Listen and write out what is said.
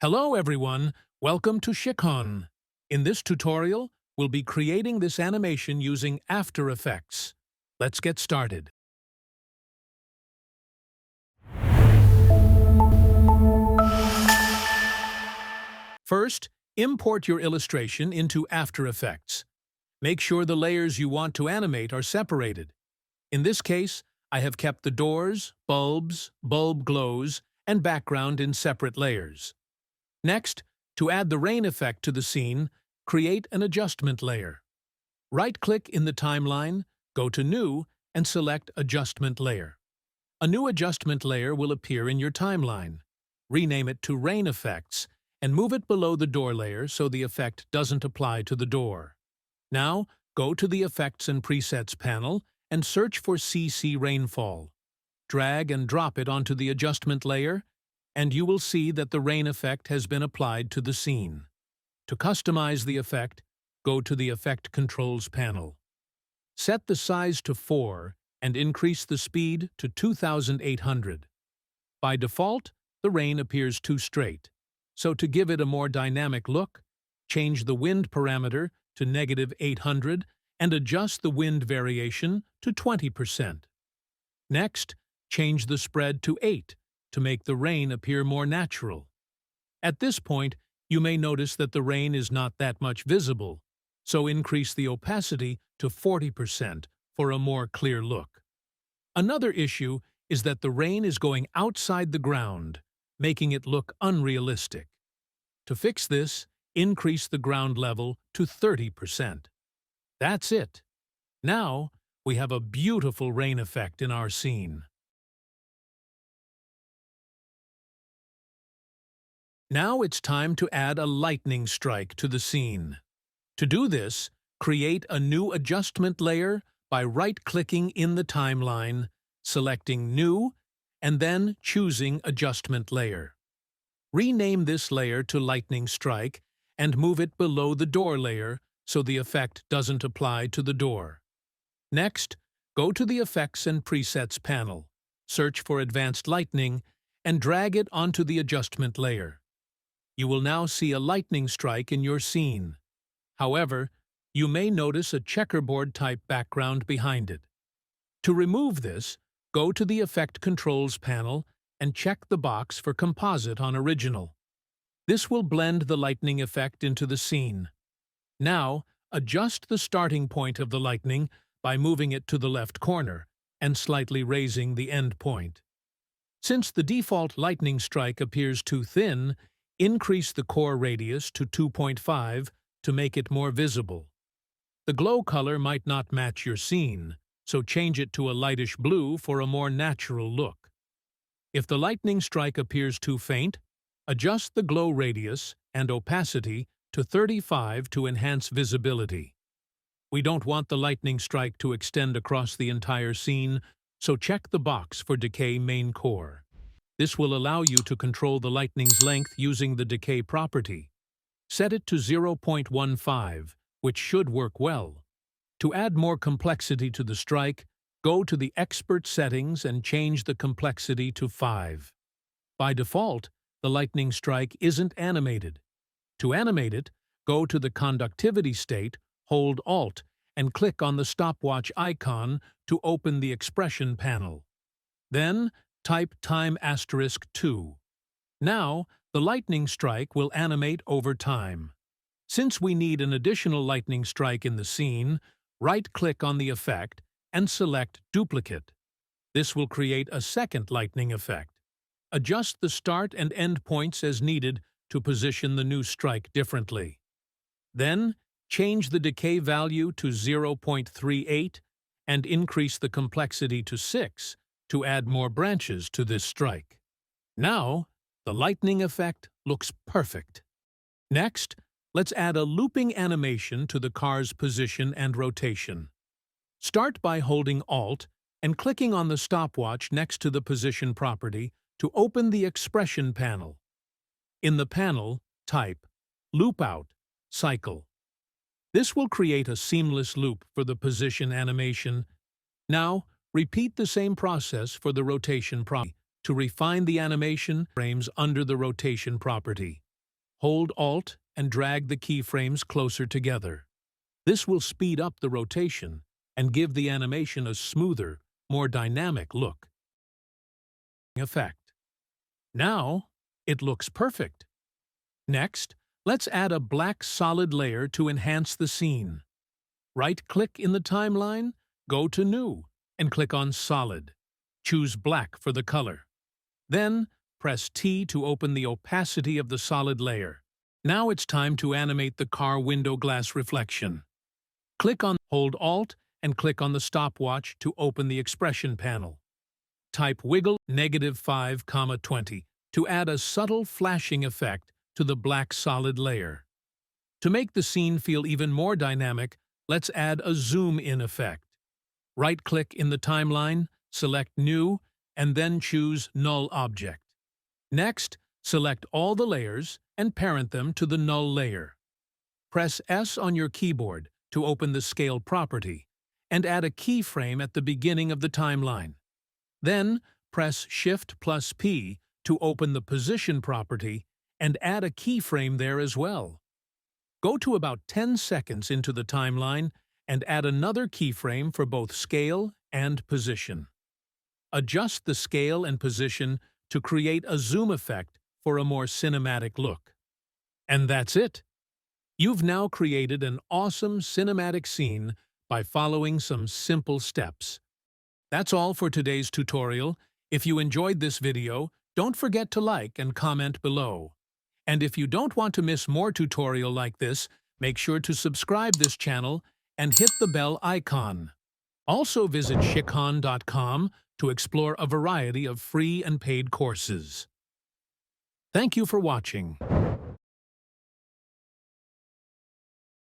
Hello everyone, welcome to Sikkhon. In this tutorial, we'll be creating this animation using After Effects. Let's get started. First, import your illustration into After Effects. Make sure the layers you want to animate are separated. In this case, I have kept the doors, bulbs, bulb glows, and background in separate layers. Next, to add the rain effect to the scene, create an adjustment layer. Right-click in the timeline, go to New, and select Adjustment Layer. A new adjustment layer will appear in your timeline. Rename it to Rain Effects, and move it below the door layer so the effect doesn't apply to the door. Now, go to the Effects and Presets panel and search for CC Rainfall. Drag and drop it onto the adjustment layer, and you will see that the rain effect has been applied to the scene. To customize the effect, go to the Effect Controls panel. Set the size to 4 and increase the speed to 2800. By default, the rain appears too straight, so to give it a more dynamic look, change the wind parameter to -800 and adjust the wind variation to 20%. Next, change the spread to 8 to make the rain appear more natural. At this point, you may notice that the rain is not that much visible, so increase the opacity to 40% for a more clear look. Another issue is that the rain is going outside the ground, making it look unrealistic. To fix this, increase the ground level to 30%. That's it. Now, we have a beautiful rain effect in our scene. Now it's time to add a lightning strike to the scene. To do this, create a new adjustment layer by right-clicking in the timeline, selecting New, and then choosing Adjustment Layer. Rename this layer to Lightning Strike and move it below the door layer so the effect doesn't apply to the door. Next, go to the Effects and Presets panel, search for Advanced Lightning, and drag it onto the adjustment layer. You will now see a lightning strike in your scene. However, you may notice a checkerboard-type background behind it. To remove this, go to the Effect Controls panel and check the box for Composite on Original. This will blend the lightning effect into the scene. Now, adjust the starting point of the lightning by moving it to the left corner and slightly raising the end point. Since the default lightning strike appears too thin, increase the core radius to 2.5 to make it more visible. The glow color might not match your scene, so change it to a lightish blue for a more natural look. If the lightning strike appears too faint, adjust the glow radius and opacity to 35 to enhance visibility. We don't want the lightning strike to extend across the entire scene, so check the box for Decay Main Core. This will allow you to control the lightning's length using the decay property. Set it to 0.15, which should work well. To add more complexity to the strike, go to the Expert settings and change the complexity to 5. By default, the lightning strike isn't animated. To animate it, go to the Conductivity state, hold Alt, and click on the stopwatch icon to open the Expression panel. Then, type time*2. Now, the lightning strike will animate over time. Since we need an additional lightning strike in the scene, right-click on the effect and select Duplicate. This will create a second lightning effect. Adjust the start and end points as needed to position the new strike differently. Then, change the decay value to 0.38 and increase the complexity to 6 to add more branches to this strike. Now, the lightning effect looks perfect. Next, let's add a looping animation to the car's position and rotation. Start by holding Alt and clicking on the stopwatch next to the Position property to open the Expression panel. In the panel, type Loop Out, Cycle. This will create a seamless loop for the position animation. Now, repeat the same process for the rotation property to refine the animation frames under the rotation property. hold Alt and drag the keyframes closer together. This will speed up the rotation and give the animation a smoother, more dynamic look. Effect. Now, it looks perfect. Next, let's add a black solid layer to enhance the scene. Right-click in the timeline, go to New, and click on Solid. Choose black for the color. Then, press T to open the opacity of the solid layer. Now it's time to animate the car window glass reflection. Hold Alt and click on the stopwatch to open the expression panel. Type wiggle -5, 20 to add a subtle flashing effect to the black solid layer. To make the scene feel even more dynamic, let's add a zoom-in effect. Right-click in the timeline, select New, and then choose Null Object. Next, select all the layers and parent them to the null layer. Press S on your keyboard to open the Scale property, and add a keyframe at the beginning of the timeline. Then, press Shift+P to open the Position property and add a keyframe there as well. Go to about 10 seconds into the timeline and add another keyframe for both Scale and Position. Adjust the Scale and Position to create a zoom effect for a more cinematic look. And that's it! You've now created an awesome cinematic scene by following some simple steps. That's all for today's tutorial. If you enjoyed this video, don't forget to like and comment below. And if you don't want to miss more tutorial like this, make sure to subscribe this channel and hit the bell icon. Also visit Sikkhon.com to explore a variety of free and paid courses. Thank you for watching.